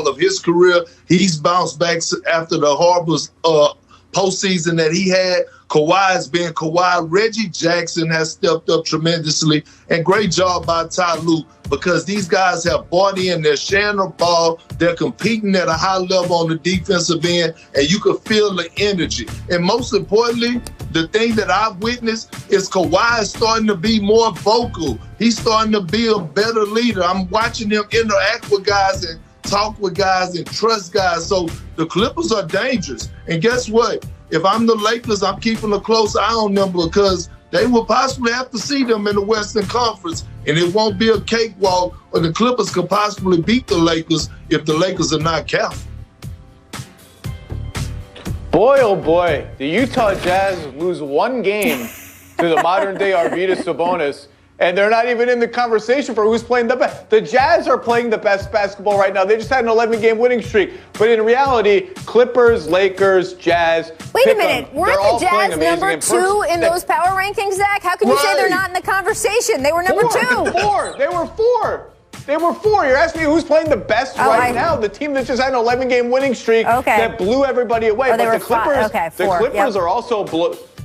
all of his career. He's bounced back after the horrible postseason that he had. Kawhi has been Kawhi. Reggie Jackson has stepped up tremendously. And great job by Ty Lue, because these guys have bought in. They're sharing the ball. They're competing at a high level on the defensive end, and you can feel the energy. And most importantly, the thing that I've witnessed is Kawhi is starting to be more vocal. He's starting to be a better leader. I'm watching him interact with guys and talk with guys and trust guys. So the Clippers are dangerous. And guess what? If I'm the Lakers, I'm keeping a close eye on them, because they will possibly have to see them in the Western Conference, and it won't be a cakewalk, or the Clippers could possibly beat the Lakers if the Lakers are not careful. Boy, oh boy, the Utah Jazz lose one game to the modern-day Arvydas Sabonis, and they're not even in the conversation for who's playing the best. The Jazz are playing the best basketball right now. They just had an 11-game winning streak. But in reality, Clippers, Lakers, Jazz. Wait a minute. Weren't the Jazz number 2 in those power rankings, Zach? How can you say they're not in the conversation? They were number 2. They were 4. They were 4. You're asking me who's playing the best right now? The team that just had an 11-game winning streak that blew everybody away. But the Clippers, are also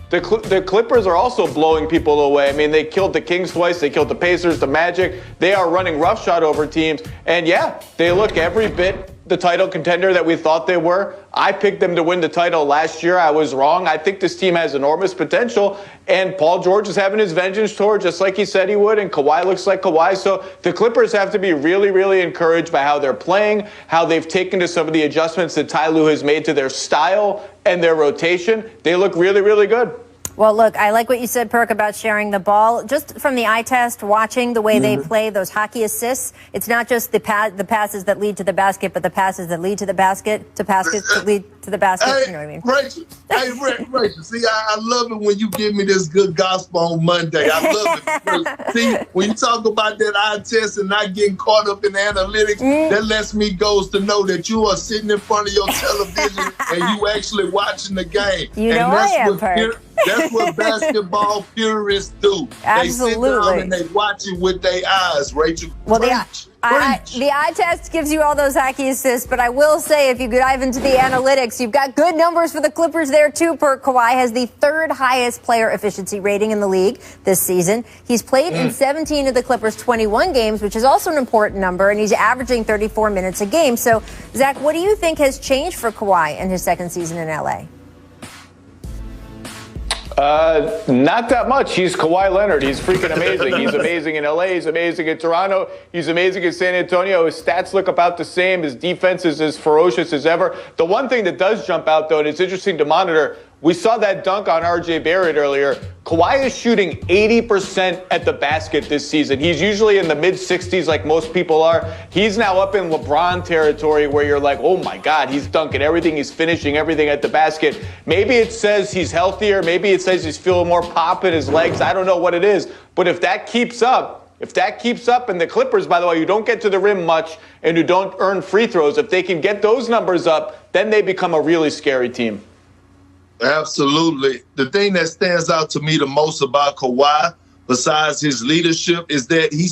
The Clippers are also blowing people away. I mean, they killed the Kings twice. They killed the Pacers, the Magic. They are running roughshod over teams. And yeah, they look every bit the title contender that we thought they were. I picked them to win the title last year. I was wrong. I think this team has enormous potential. And Paul George is having his vengeance tour just like he said he would. And Kawhi looks like Kawhi. So the Clippers have to be really, really encouraged by how they're playing, how they've taken to some of the adjustments that Ty Lue has made to their style and their rotation. They look really, really good. Well, look, I like what you said, Perk, about sharing the ball. Just from the eye test, watching the way they play, those hockey assists, it's not just the passes that lead to the basket, but the passes that lead to the basket, to baskets that lead to the basket. Hey, you know what I mean? Rachel, see, I love it when you give me this good gospel on Monday. I love it. See, when you talk about that eye test and not getting caught up in the analytics, that lets me goes to know that you are sitting in front of your television and you actually watching the game. You know I am, Perk. That's what basketball purists do. Absolutely. They sit down and they watch it with their eyes, Rachel. Well, the eye test gives you all those hockey assists, but I will say, if you dive into the analytics, you've got good numbers for the Clippers there, too. Per Kawhi has the 3rd highest player efficiency rating in the league this season. He's played in 17 of the Clippers' 21 games, which is also an important number, and he's averaging 34 minutes a game. So, Zach, what do you think has changed for Kawhi in his second season in L.A.? Not that much. He's Kawhi Leonard. He's freaking amazing. He's amazing in LA. He's amazing in Toronto. He's amazing in San Antonio. His stats look about the same. His defense is as ferocious as ever. The one thing that does jump out, though, and it's interesting to monitor, we saw that dunk on R.J. Barrett earlier. Kawhi is shooting 80% at the basket this season. He's usually in the mid-60s like most people are. He's now up in LeBron territory where you're like, oh my God, he's dunking everything. He's finishing everything at the basket. Maybe it says he's healthier. Maybe it says he's feeling more pop in his legs. I don't know what it is. But if that keeps up, and the Clippers, by the way, who don't get to the rim much and who don't earn free throws, if they can get those numbers up, then they become a really scary team. Absolutely. The thing that stands out to me the most about Kawhi, besides his leadership, is that he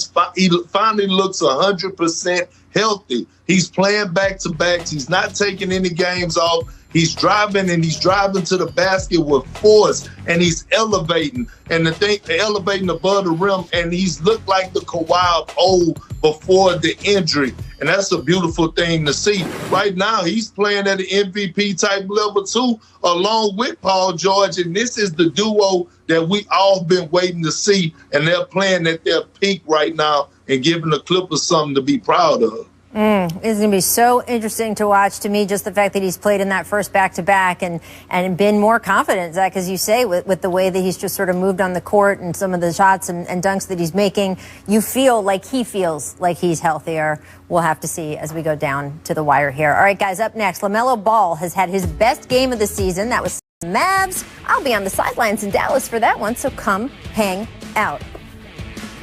finally looks 100% healthy. He's playing back-to-backs. He's not taking any games off. He's driving to the basket with force, and he's elevating. And elevating above the rim, and he's looked like the Kawhi of old before the injury. And that's a beautiful thing to see. Right now, he's playing at an MVP type level too, along with Paul George. And this is the duo that we all been waiting to see. And they're playing at their peak right now and giving the Clippers something to be proud of. It's going to be so interesting to watch. To me, just the fact that he's played in that first back-to-back and been more confident, Zach, as you say, with the way that he's just sort of moved on the court and some of the shots and dunks that he's making. You feel like he feels like he's healthier. We'll have to see as we go down to the wire here. All right, guys, up next, LaMelo Ball has had his best game of the season. That was Mavs. I'll be on the sidelines in Dallas for that one, so come hang out.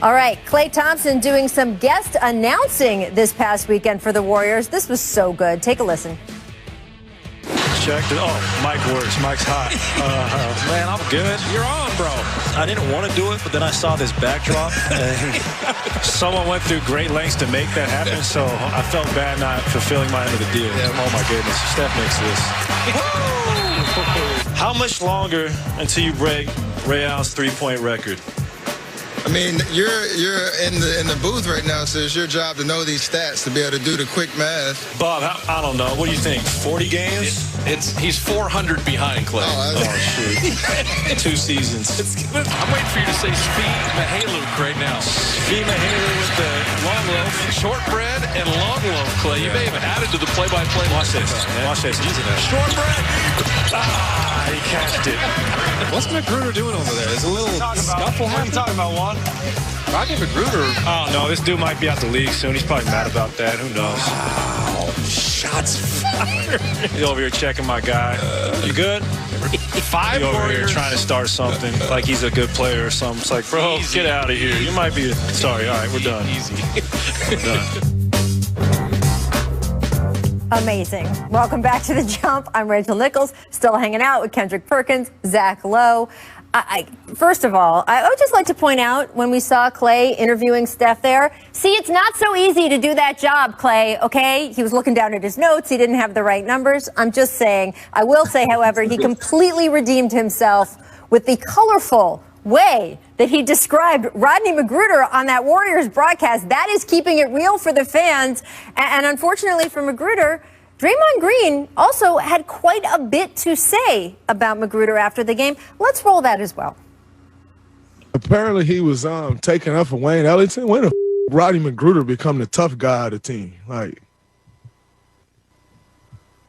All right, Klay Thompson doing some guest announcing this past weekend for the Warriors. This was so good. Take a listen. check. Oh, mic works. Mic's hot. Man, I'm good. You're on, bro. I didn't want to do it, but then I saw this backdrop, and someone went through great lengths to make that happen, so I felt bad not fulfilling my end of the deal. Yeah. Oh, my goodness. Steph makes this. How much longer until you break Ray Allen's three-point record? I mean, you're in the booth right now, so it's your job to know these stats, to be able to do the quick math. Bob, I don't know. What do you think? 40 games? He's 400 Oh, behind, Clay. Shoot. 2 seasons. I'm waiting for you to say Svi Mihailuk right now. Svi Mihailuk with the long loaf. Shortbread and long loaf, Clay. You may have added to the play-by-play. Watch this. Watch this. Easy now. Shortbread. He catched it. What's McGruder doing over there? There's a little scuffle. What are you talking about, Juan? Rodney McGruder. Oh, no, this dude might be out the league soon. He's probably mad about that. Who knows? Wow. Shots fired. He's over here checking my guy. You good? 5 He's over here Warriors. trying to start something like he's a good player or something. It's like, bro, Easy. get out of here. You might be. Sorry. All right, we're done. Easy. We're done. Amazing. Welcome back to The Jump. I'm Rachel Nichols, still hanging out with Kendrick Perkins, Zach Lowe. First of all, I would just like to point out when we saw Clay interviewing Steph there, see, it's not so easy to do that job, Clay, okay? He was looking down at his notes. He didn't have the right numbers. I'm just saying. I will say, however, he completely redeemed himself with the colorful way that he described Rodney McGruder on that Warriors broadcast. That is keeping it real for the fans. And unfortunately for McGruder, Draymond Green also had quite a bit to say about McGruder after the game. Let's roll that as well. Apparently he was taking up for Wayne Ellington. When the Rodney McGruder become the tough guy of the team? Like,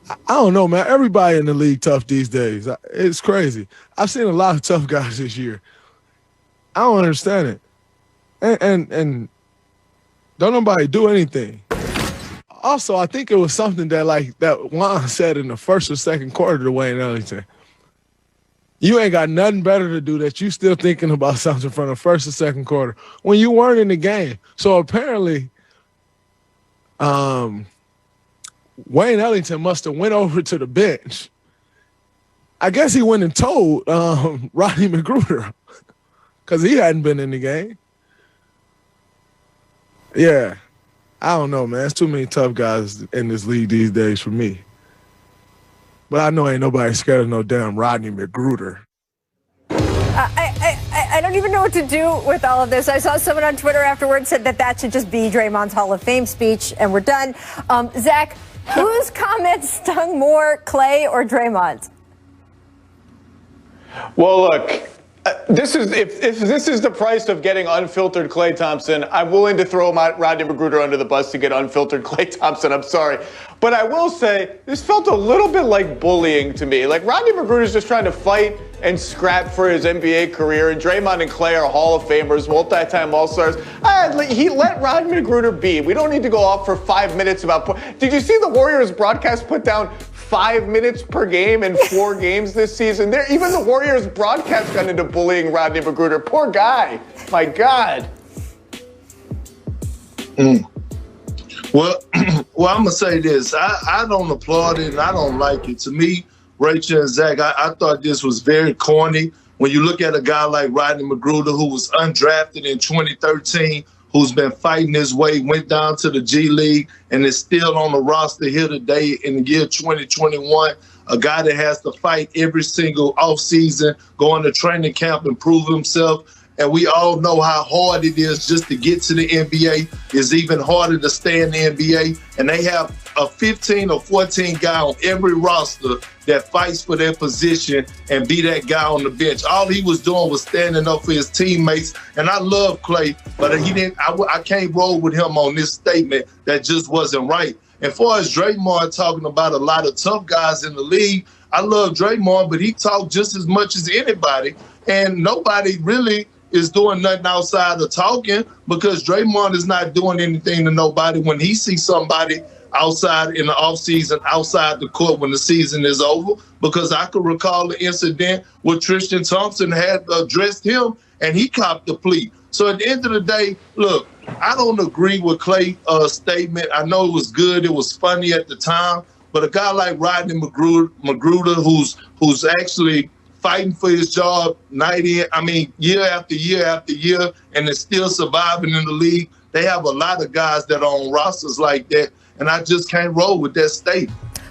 I don't know, man. Everybody in the league tough these days. It's crazy. I've seen a lot of tough guys this year. I don't understand it. And don't nobody do anything. Also, I think it was something that Juan said in the first or second quarter to Wayne Ellington. You ain't got nothing better to do that you still thinking about something from the first or second quarter when you weren't in the game. So apparently, Wayne Ellington must have went over to the bench. I guess he went and told Rodney McGruder because he hadn't been in the game. Yeah. I don't know, man. There's too many tough guys in this league these days for me. But I know ain't nobody scared of no damn Rodney McGruder. I don't even know what to do with all of this. I saw someone on Twitter afterwards said that should just be Draymond's Hall of Fame speech, and we're done. Zach, whose comments stung more, Clay or Draymond's? Well, look, this is if this is the price of getting unfiltered Klay Thompson, I'm willing to throw Rodney McGruder under the bus to get unfiltered Klay Thompson. I'm sorry. But I will say, this felt a little bit like bullying to me. Like, Rodney McGruder's just trying to fight and scrap for his NBA career, and Draymond and Klay are Hall of Famers, multi-time All-Stars. He let Rodney McGruder be. We don't need to go off for 5 minutes about... Did you see the Warriors broadcast put down 5 minutes per game in 4 games this season? Even the Warriors broadcast got into bullying Rodney McGruder. Poor guy. My God. Well, I'm going to say this. I don't applaud it, and I don't like it. To me, Rachel and Zach, I thought this was very corny. When you look at a guy like Rodney McGruder, who was undrafted in 2013, who's been fighting his way, went down to the G League, and is still on the roster here today in the year 2021, a guy that has to fight every single offseason, going to training camp and prove himself. And we all know how hard it is just to get to the NBA. It's even harder to stay in the NBA. And they have a 15 or 14 guy on every roster that fights for their position and be that guy on the bench. All he was doing was standing up for his teammates. And I love Klay, but he didn't. I can't roll with him on this statement that just wasn't right. As far as Draymond talking about a lot of tough guys in the league, I love Draymond, but he talked just as much as anybody. And nobody really is doing nothing outside of talking, because Draymond is not doing anything to nobody when he sees somebody outside in the offseason, outside the court when the season is over. Because I could recall the incident where Tristan Thompson had addressed him and he copped the plea. So at the end of the day, look, I don't agree with Klay's statement. I know it was good. It was funny at the time. But a guy like Rodney Magruder, who's actually fighting for his job year after year after year, and is still surviving in the league. They have a lot of guys that are on rosters like that, and I just can't roll with that state.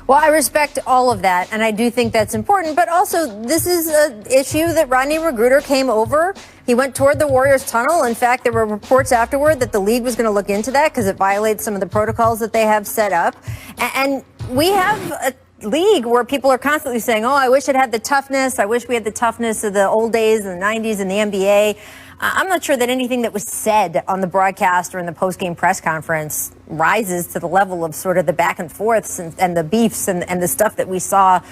Well, I respect all of that, and I do think that's important. But also, this is an issue that Rodney Magruder came over. He went toward the Warriors tunnel. In fact, there were reports afterward that the league was going to look into that because it violates some of the protocols that they have set up. And we have a league where people are constantly saying, oh, I wish it had the toughness. I wish we had the toughness of the old days in the 90s in the NBA. I'm not sure that anything that was said on the broadcast or in the post-game press conference rises to the level of sort of the back and forths and the beefs and the stuff that we saw